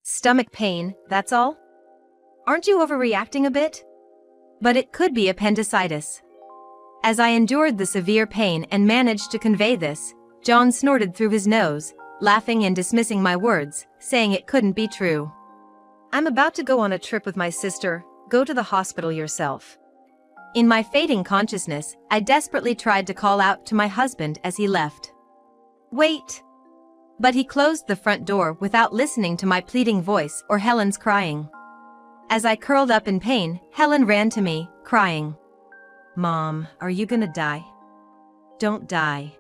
Stomach pain, that's all? Aren't you overreacting a bit? But it could be appendicitis. As I endured the severe pain and managed to convey this, John snorted through his nose, laughing and dismissing my words, saying it couldn't be true. I'm about to go on a trip with my sister, go to the hospital yourself. In my fading consciousness, I desperately tried to call out to my husband as he left. Wait! But he closed the front door without listening to my pleading voice or Helen's crying. As I curled up in pain, Helen ran to me, crying. Mom, are you gonna die? Don't die.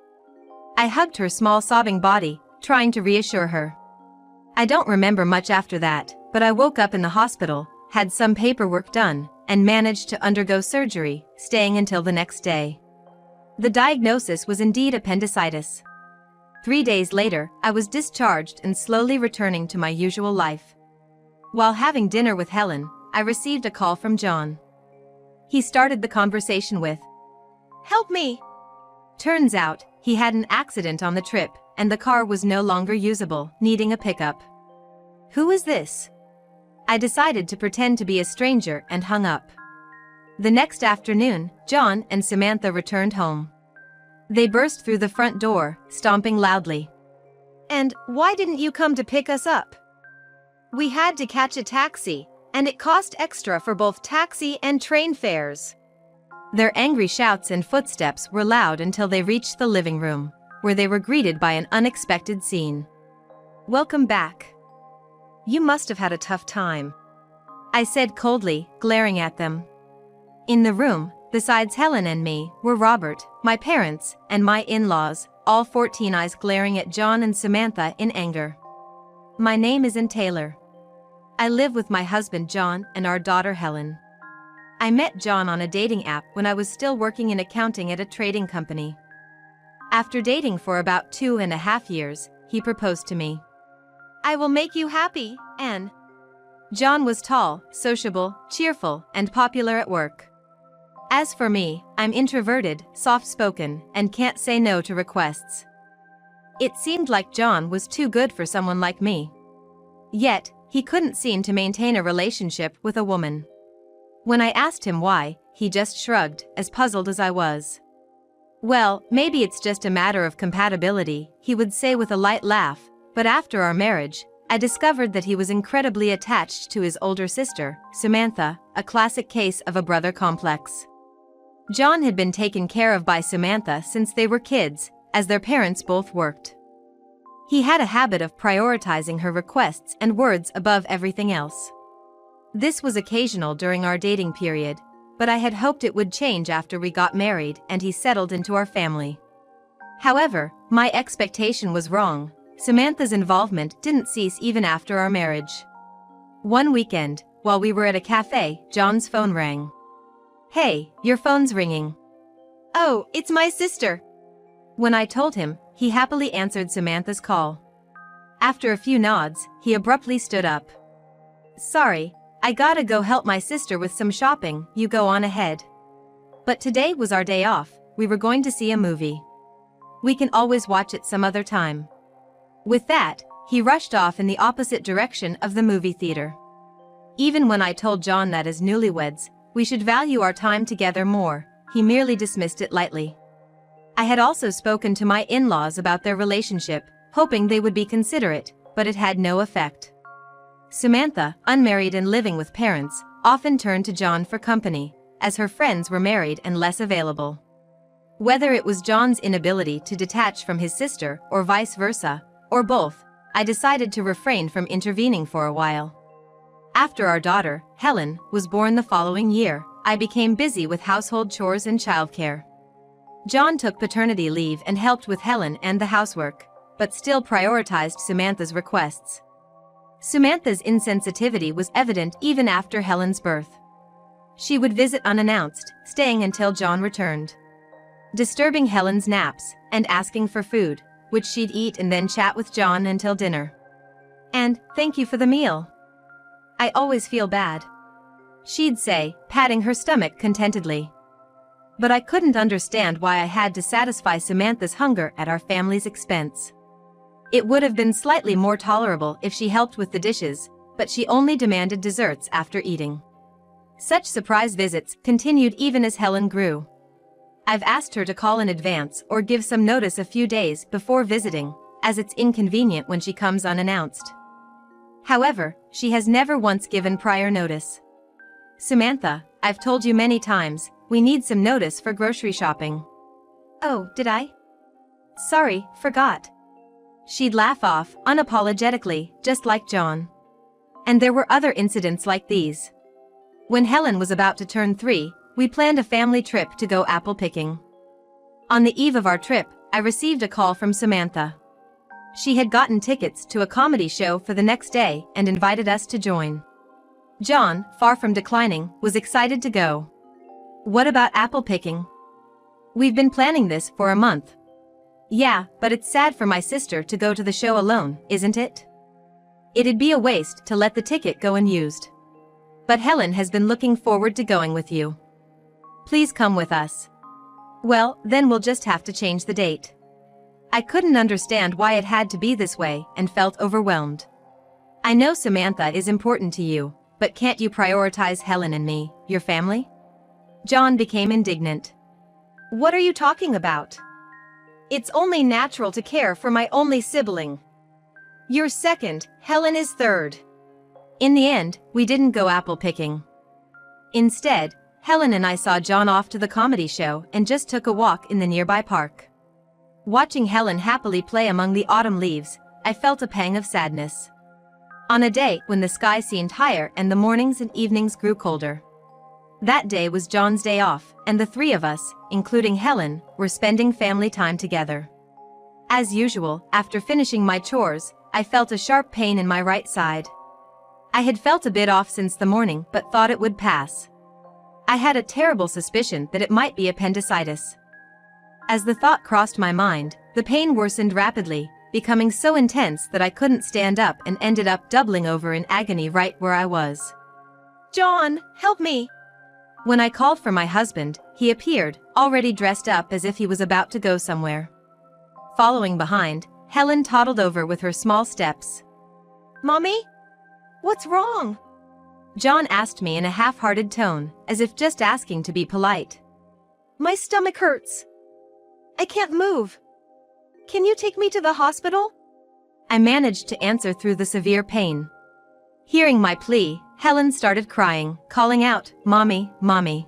I hugged her small sobbing body, trying to reassure her. I don't remember much after that, but I woke up in the hospital, had some paperwork done, and managed to undergo surgery, staying until the next day. The diagnosis was indeed appendicitis. 3 days later, I was discharged and slowly returning to my usual life. While having dinner with Helen, I received a call from John. He started the conversation with, "Help me!" Turns out, he had an accident on the trip, and the car was no longer usable, needing a pickup. Who is this? I decided to pretend to be a stranger and hung up. The next afternoon, John and Samantha returned home. They burst through the front door, stomping loudly. And why didn't you come to pick us up? We had to catch a taxi, and it cost extra for both taxi and train fares. Their angry shouts and footsteps were loud until they reached the living room, where they were greeted by an unexpected scene. Welcome back. You must have had a tough time, I said coldly, glaring at them. In the room, besides Helen and me, were Robert, my parents, and my in-laws, all 14 eyes glaring at John and Samantha in anger. My name isn't Taylor. I live with my husband John and our daughter Helen. I met John on a dating app when I was still working in accounting at a trading company. After dating for about 2.5 years, he proposed to me. I will make you happy, Anne. John was tall, sociable, cheerful, and popular at work. As for me, I'm introverted, soft-spoken, and can't say no to requests. It seemed like John was too good for someone like me. Yet, he couldn't seem to maintain a relationship with a woman. When I asked him why, he just shrugged, as puzzled as I was. Well, maybe it's just a matter of compatibility, he would say with a light laugh, but after our marriage, I discovered that he was incredibly attached to his older sister, Samantha, a classic case of a brother complex. John had been taken care of by Samantha since they were kids, as their parents both worked. He had a habit of prioritizing her requests and words above everything else. This was occasional during our dating period, but I had hoped it would change after we got married and he settled into our family. However, my expectation was wrong. Samantha's involvement didn't cease even after our marriage. One weekend, while we were at a cafe, John's phone rang. Hey, your phone's ringing. Oh, it's my sister. When I told him, he happily answered Samantha's call. After a few nods, he abruptly stood up. Sorry, I gotta go help my sister with some shopping, you go on ahead. But today was our day off, we were going to see a movie. We can always watch it some other time. With that, he rushed off in the opposite direction of the movie theater. Even when I told John that as newlyweds, we should value our time together more, he merely dismissed it lightly. I had also spoken to my in-laws about their relationship, hoping they would be considerate, but it had no effect. Samantha, unmarried and living with parents, often turned to John for company, as her friends were married and less available. Whether it was John's inability to detach from his sister or vice versa, or both, I decided to refrain from intervening for a while. After our daughter, Helen, was born the following year, I became busy with household chores and childcare. John took paternity leave and helped with Helen and the housework, but still prioritized Samantha's requests. Samantha's insensitivity was evident even after Helen's birth. She would visit unannounced, staying until John returned, disturbing Helen's naps, and asking for food, which she'd eat and then chat with John until dinner. And, thank you for the meal. I always feel bad, she'd say, patting her stomach contentedly. But I couldn't understand why I had to satisfy Samantha's hunger at our family's expense. It would have been slightly more tolerable if she helped with the dishes, but she only demanded desserts after eating. Such surprise visits continued even as Helen grew. I've asked her to call in advance or give some notice a few days before visiting, as it's inconvenient when she comes unannounced. However, she has never once given prior notice. "Samantha, I've told you many times, we need some notice for grocery shopping." "Oh, did I? Sorry, forgot." She'd laugh off, unapologetically, just like John. And there were other incidents like these. When Helen was about to turn 3, we planned a family trip to go apple picking. On the eve of our trip, I received a call from Samantha. She had gotten tickets to a comedy show for the next day and invited us to join. John, far from declining, was excited to go. "What about apple picking?" "We've been planning this for a month." "Yeah, but it's sad for my sister to go to the show alone, isn't it? It'd be a waste to let the ticket go unused. But Helen has been looking forward to going with you. Please come with us." "Well, then we'll just have to change the date." I couldn't understand why it had to be this way and felt overwhelmed. "I know Samantha is important to you, but can't you prioritize Helen and me, your family?" John became indignant. "What are you talking about? It's only natural to care for my only sibling. You're second, Helen is third." In the end, we didn't go apple picking. Instead, Helen and I saw John off to the comedy show and just took a walk in the nearby park. Watching Helen happily play among the autumn leaves, I felt a pang of sadness. On a day when the sky seemed higher and the mornings and evenings grew colder. That day was John's day off, and the three of us, including Helen, were spending family time together. As usual, after finishing my chores, I felt a sharp pain in my right side. I had felt a bit off since the morning but thought it would pass. I had a terrible suspicion that it might be appendicitis. As the thought crossed my mind, the pain worsened rapidly, becoming so intense that I couldn't stand up and ended up doubling over in agony right where I was. "John, help me!" When I called for my husband, he appeared, already dressed up as if he was about to go somewhere. Following behind, Helen toddled over with her small steps. "Mommy? What's wrong?" John asked me in a half-hearted tone, as if just asking to be polite. "My stomach hurts. I can't move. Can you take me to the hospital?" I managed to answer through the severe pain. Hearing my plea, Helen started crying, calling out, "Mommy, Mommy.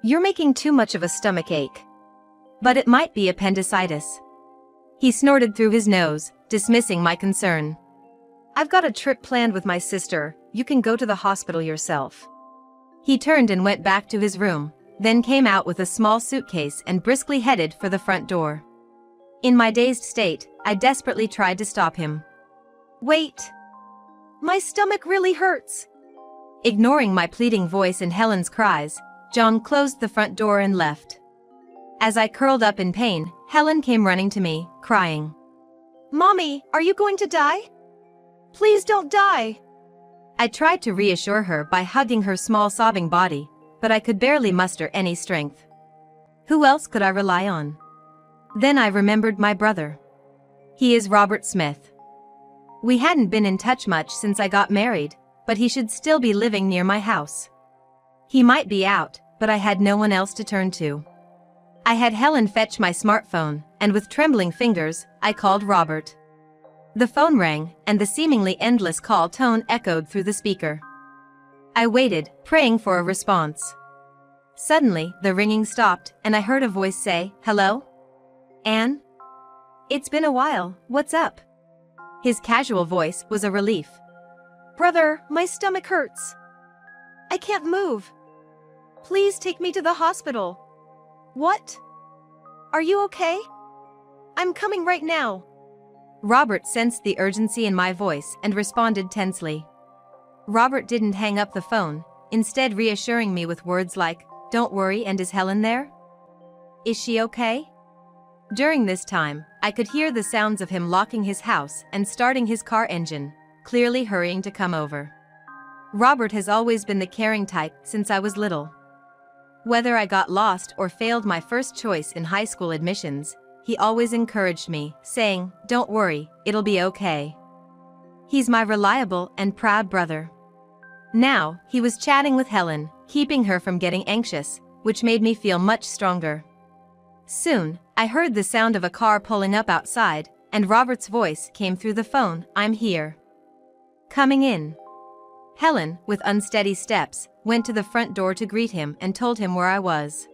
You're making too much of a stomach ache. But it might be appendicitis." He snorted through his nose, dismissing my concern. "I've got a trip planned with my sister, you can go to the hospital yourself." He turned and went back to his room, then came out with a small suitcase and briskly headed for the front door. In my dazed state, I desperately tried to stop him. "Wait. My stomach really hurts." Ignoring my pleading voice and Helen's cries, John closed the front door and left. As I curled up in pain, Helen came running to me, crying, "Mommy, are you going to die? Please don't die." I tried to reassure her by hugging her small sobbing body, but I could barely muster any strength. Who else could I rely on? Then I remembered my brother. He is Robert Smith. We hadn't been in touch much since I got married, but he should still be living near my house. He might be out, but I had no one else to turn to. I had Helen fetch my smartphone, and with trembling fingers, I called Robert. The phone rang, and the seemingly endless call tone echoed through the speaker. I waited, praying for a response. Suddenly, the ringing stopped, and I heard a voice say, "Hello? Anne? It's been a while, what's up?" His casual voice was a relief. "Brother, my stomach hurts. I can't move. Please take me to the hospital." "What? Are you okay? I'm coming right now." Robert sensed the urgency in my voice and responded tensely. Robert didn't hang up the phone, instead reassuring me with words like, "Don't worry, and is Helen there? Is she okay?" During this time, I could hear the sounds of him locking his house and starting his car engine, clearly hurrying to come over. Robert has always been the caring type since I was little. Whether I got lost or failed my first choice in high school admissions, he always encouraged me, saying, "Don't worry, it'll be okay." He's my reliable and proud brother. Now, he was chatting with Helen, keeping her from getting anxious, which made me feel much stronger. Soon, I heard the sound of a car pulling up outside, and Robert's voice came through the phone, "I'm here." Coming in. Helen, with unsteady steps, went to the front door to greet him and told him where I was.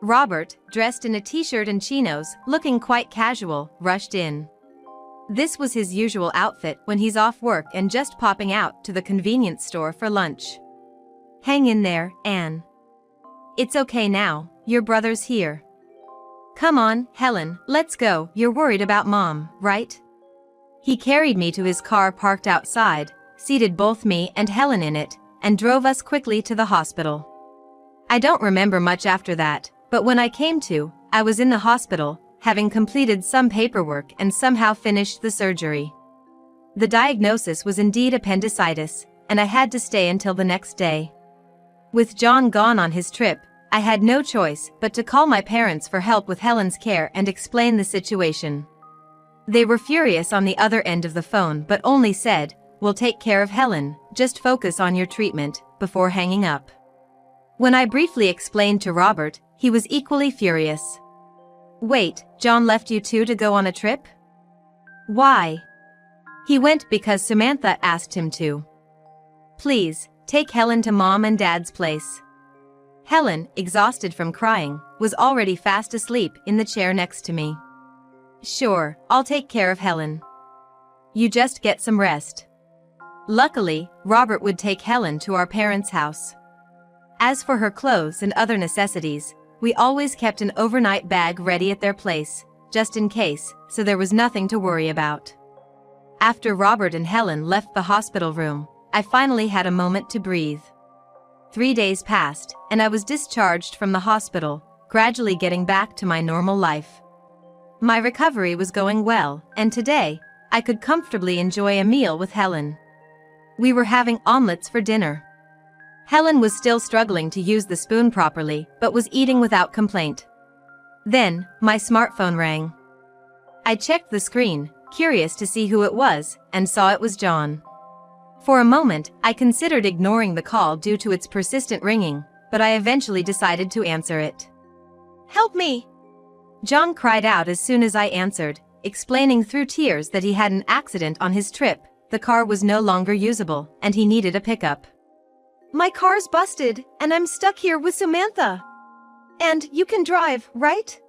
Robert, dressed in a t-shirt and chinos, looking quite casual, rushed in. This was his usual outfit when he's off work and just popping out to the convenience store for lunch. "Hang in there, Anne. It's okay now, your brother's here." "Come on, Helen, let's go, you're worried about Mom, right?" He carried me to his car parked outside, seated both me and Helen in it, and drove us quickly to the hospital. I don't remember much after that, but when I came to, I was in the hospital, having completed some paperwork and somehow finished the surgery. The diagnosis was indeed appendicitis, and I had to stay until the next day. With John gone on his trip, I had no choice but to call my parents for help with Helen's care and explain the situation. They were furious on the other end of the phone but only said, "We'll take care of Helen, just focus on your treatment," before hanging up. When I briefly explained to Robert, he was equally furious. "Wait, John left you two to go on a trip?" "Why?" "He went because Samantha asked him to." "Please, take Helen to Mom and Dad's place." Helen, exhausted from crying, was already fast asleep in the chair next to me. "Sure, I'll take care of Helen. You just get some rest." Luckily, Robert would take Helen to our parents' house. As for her clothes and other necessities, we always kept an overnight bag ready at their place, just in case, so there was nothing to worry about. After Robert and Helen left the hospital room, I finally had a moment to breathe. 3 days passed, and I was discharged from the hospital, gradually getting back to my normal life. My recovery was going well, and today, I could comfortably enjoy a meal with Helen. We were having omelets for dinner. Helen was still struggling to use the spoon properly, but was eating without complaint. Then, my smartphone rang. I checked the screen, curious to see who it was, and saw it was John. For a moment, I considered ignoring the call due to its persistent ringing, but I eventually decided to answer it. "Help me!" John cried out as soon as I answered, explaining through tears that he had an accident on his trip, the car was no longer usable, and he needed a pickup. "My car's busted, and I'm stuck here with Samantha. And you can drive, right?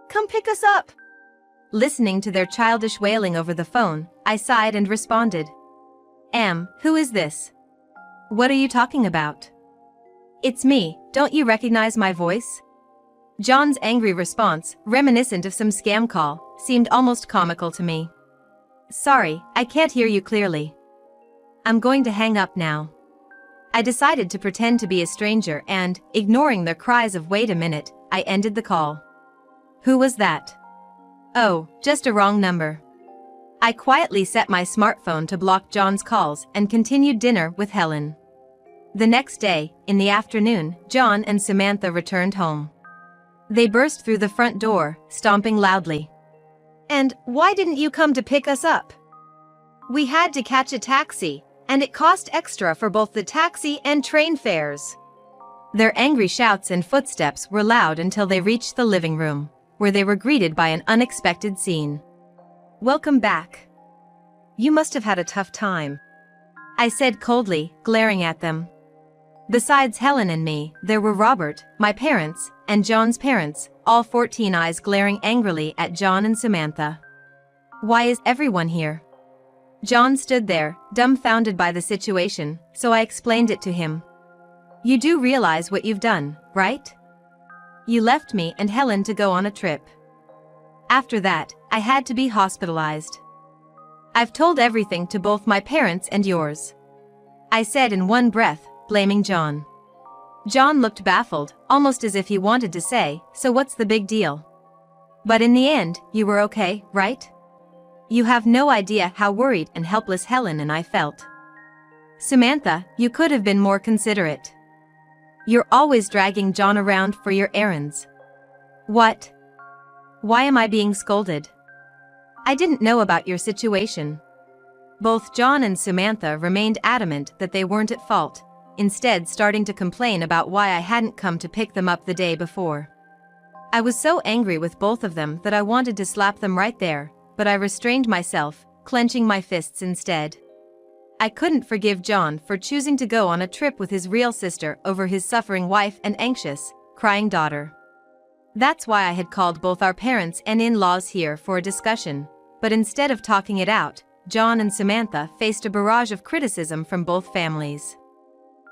Come pick us up." Listening to their childish wailing over the phone, I sighed and responded. Who is this? What are you talking about?" "It's me, don't you recognize my voice?" John's angry response, reminiscent of some scam call, seemed almost comical to me. "Sorry, I can't hear you clearly. I'm going to hang up now." I decided to pretend to be a stranger and, ignoring their cries of "wait a minute," I ended the call. "Who was that?" "Oh, just a wrong number." I quietly set my smartphone to block John's calls and continued dinner with Helen. The next day, in the afternoon, John and Samantha returned home. They burst through the front door, stomping loudly. "And why didn't you come to pick us up? We had to catch a taxi, and it cost extra for both the taxi and train fares." Their angry shouts and footsteps were loud until they reached the living room, where they were greeted by an unexpected scene. "Welcome back. You must have had a tough time," I said coldly, glaring at them. Besides Helen and me, there were Robert, my parents, and John's parents, all 14 eyes glaring angrily at John and Samantha. "Why is everyone here?" John stood there, dumbfounded by the situation, so I explained it to him. "You do realize what you've done, right? You left me and Helen to go on a trip. After that, I had to be hospitalized. I've told everything to both my parents and yours," I said in one breath, blaming John. John looked baffled, almost as if he wanted to say, "So what's the big deal? But in the end, you were okay, right?" You have no idea how worried and helpless Helen and I felt. "Samantha, you could have been more considerate. You're always dragging John around for your errands." "What? Why am I being scolded? I didn't know about your situation. Both John and Samantha remained adamant that they weren't at fault, instead starting to complain about why I hadn't come to pick them up the day before. I was so angry with both of them that I wanted to slap them right there, but I restrained myself, clenching my fists instead. I couldn't forgive John for choosing to go on a trip with his real sister over his suffering wife and anxious, crying daughter. That's why I had called both our parents and in-laws here for a discussion, but instead of talking it out, John and Samantha faced a barrage of criticism from both families.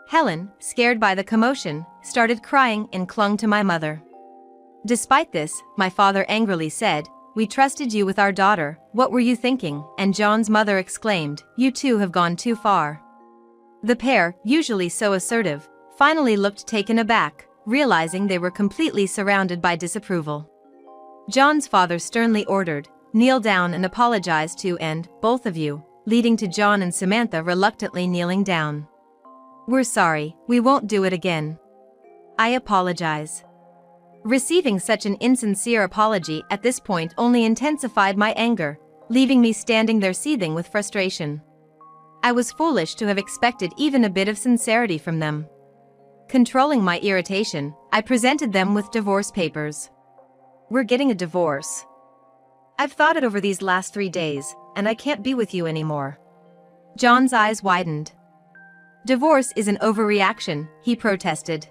Helen, scared by the commotion, started crying and clung to my mother. Despite this, my father angrily said, "We trusted you with our daughter, what were you thinking?" And John's mother exclaimed, "You two have gone too far." The pair, usually so assertive, finally looked taken aback, realizing they were completely surrounded by disapproval. John's father sternly ordered, "Kneel down and apologize to both of you," leading to John and Samantha reluctantly kneeling down. "We're sorry, we won't do it again. I apologize." Receiving such an insincere apology at this point only intensified my anger, leaving me standing there seething with frustration. I was foolish to have expected even a bit of sincerity from them. Controlling my irritation, I presented them with divorce papers. "We're getting a divorce. I've thought it over these last 3 days, and I can't be with you anymore." John's eyes widened. "Divorce is an overreaction," he protested.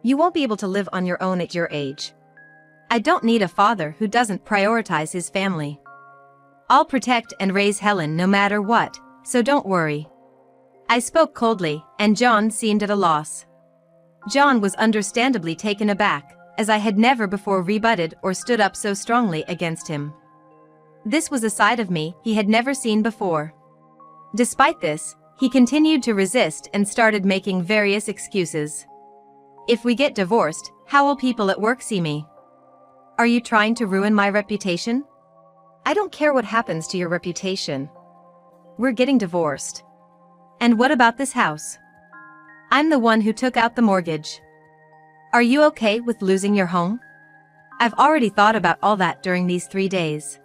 "You won't be able to live on your own at your age. I don't need a father who doesn't prioritize his family. I'll protect and raise Helen no matter what, so don't worry." I spoke coldly, and John seemed at a loss. John was understandably taken aback, as I had never before rebutted or stood up so strongly against him. This was a side of me he had never seen before. Despite this, he continued to resist and started making various excuses. "If we get divorced, how will people at work see me? Are you trying to ruin my reputation?" "I don't care what happens to your reputation. We're getting divorced." "And what about this house? I'm the one who took out the mortgage. Are you okay with losing your home?" "I've already thought about all that during these 3 days.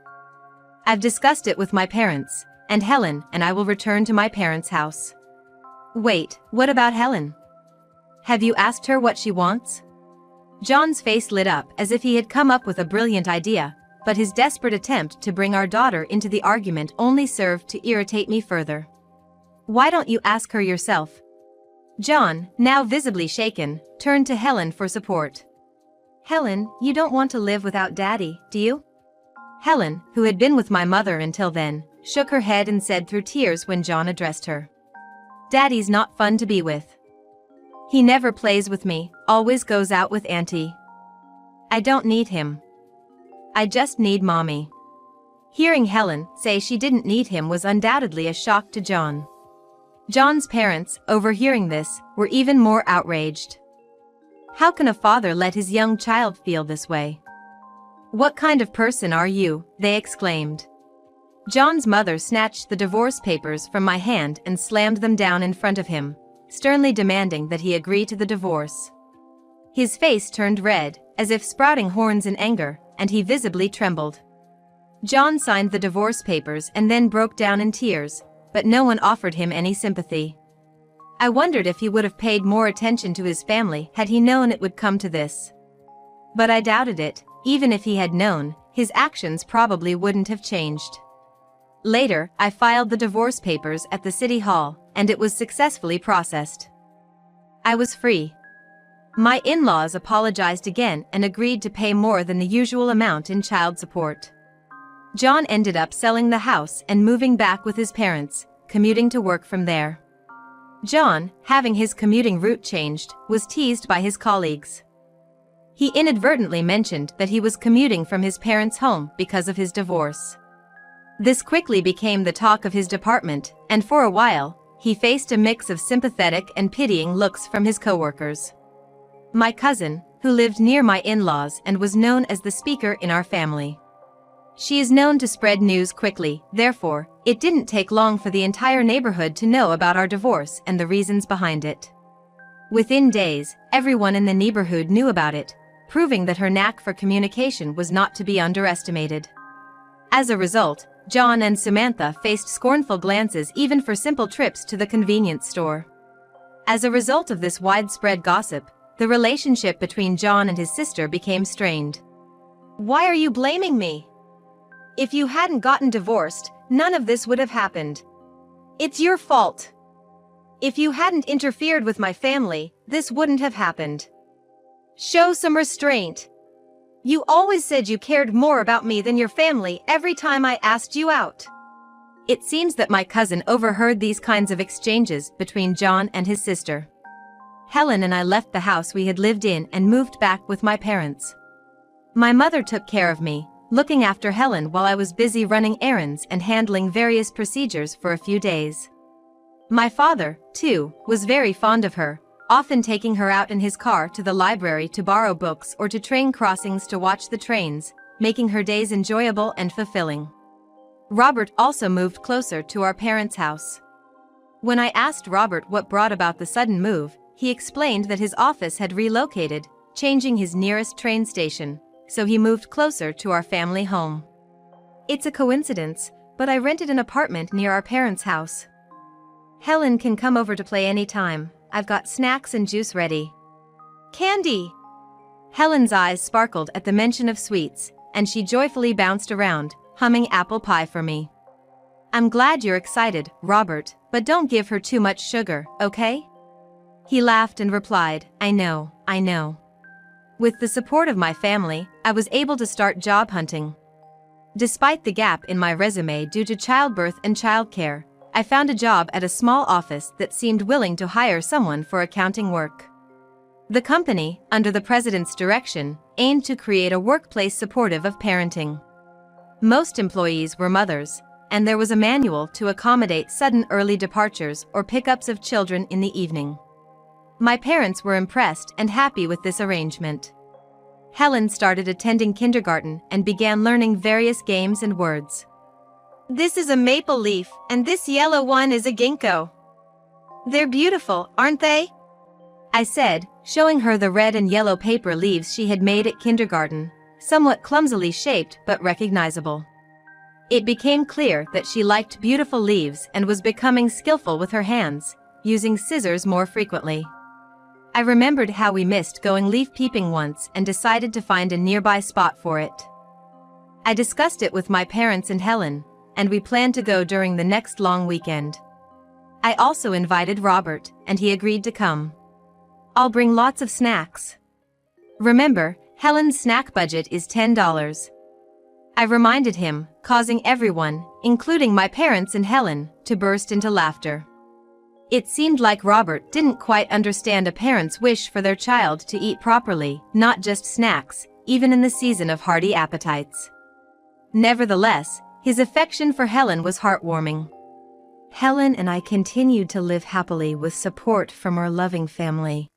I've discussed it with my parents, and Helen and I will return to my parents' house." "Wait, what about Helen? Have you asked her what she wants?" John's face lit up as if he had come up with a brilliant idea, but his desperate attempt to bring our daughter into the argument only served to irritate me further. "Why don't you ask her yourself?" John, now visibly shaken, turned to Helen for support. "Helen, you don't want to live without Daddy, do you?" Helen, who had been with my mother until then, shook her head and said through tears when John addressed her, "Daddy's not fun to be with. He never plays with me, always goes out with Auntie. I don't need him. I just need Mommy." Hearing Helen say she didn't need him was undoubtedly a shock to John. John's parents, overhearing this, were even more outraged. "How can a father let his young child feel this way? What kind of person are you?" they exclaimed. John's mother snatched the divorce papers from my hand and slammed them down in front of him, sternly demanding that he agree to the divorce. His face turned red, as if sprouting horns in anger, and he visibly trembled. John signed the divorce papers and then broke down in tears, but no one offered him any sympathy. I wondered if he would have paid more attention to his family had he known it would come to this. But I doubted it. Even if he had known, his actions probably wouldn't have changed. Later, I filed the divorce papers at the city hall, and it was successfully processed. I was free. My in-laws apologized again and agreed to pay more than the usual amount in child support. John ended up selling the house and moving back with his parents, commuting to work from there. John, having his commuting route changed, was teased by his colleagues. He inadvertently mentioned that he was commuting from his parents' home because of his divorce. This quickly became the talk of his department, and for a while, he faced a mix of sympathetic and pitying looks from his coworkers. My cousin, who lived near my in-laws and was known as the speaker in our family. She is known to spread news quickly, therefore, it didn't take long for the entire neighborhood to know about our divorce and the reasons behind it. Within days, everyone in the neighborhood knew about it, proving that her knack for communication was not to be underestimated. As a result, John and Samantha faced scornful glances even for simple trips to the convenience store. As a result of this widespread gossip, the relationship between John and his sister became strained. "Why are you blaming me? If you hadn't gotten divorced, none of this would have happened. It's your fault. If you hadn't interfered with my family, this wouldn't have happened. Show some restraint. You always said you cared more about me than your family every time I asked you out." It seems that my cousin overheard these kinds of exchanges between John and his sister. Helen and I left the house we had lived in and moved back with my parents. My mother took care of me, looking after Helen while I was busy running errands and handling various procedures for a few days. My father, too, was very fond of her, often taking her out in his car to the library to borrow books or to train crossings to watch the trains, making her days enjoyable and fulfilling. Robert also moved closer to our parents' house. When I asked Robert what brought about the sudden move, he explained that his office had relocated, changing his nearest train station, so he moved closer to our family home. It's a coincidence, but I rented an apartment near our parents' house. Helen can come over to play anytime. I've got snacks and juice ready. Candy! Helen's eyes sparkled at the mention of sweets, and she joyfully bounced around, humming apple pie for me. "I'm glad you're excited, Robert, but don't give her too much sugar, okay?" He laughed and replied, I know. With the support of my family, I was able to start job hunting. Despite the gap in my resume due to childbirth and childcare, I found a job at a small office that seemed willing to hire someone for accounting work. The company, under the president's direction, aimed to create a workplace supportive of parenting. Most employees were mothers, and there was a manual to accommodate sudden early departures or pickups of children in the evening. My parents were impressed and happy with this arrangement. Helen started attending kindergarten and began learning various games and words. "This is a maple leaf, and this yellow one is a ginkgo. They're beautiful, aren't they?" I said, showing her the red and yellow paper leaves she had made at kindergarten, somewhat clumsily shaped but recognizable. It became clear that she liked beautiful leaves and was becoming skillful with her hands, using scissors more frequently. I remembered how we missed going leaf peeping once and decided to find a nearby spot for it. I discussed it with my parents and Helen, and we planned to go during the next long weekend. I also invited Robert, and he agreed to come. "I'll bring lots of snacks. Remember, Helen's snack budget is $10. I reminded him, causing everyone, including my parents and Helen, to burst into laughter. It seemed like Robert didn't quite understand a parent's wish for their child to eat properly, not just snacks, even in the season of hearty appetites. Nevertheless, his affection for Helen was heartwarming. Helen and I continued to live happily with support from our loving family.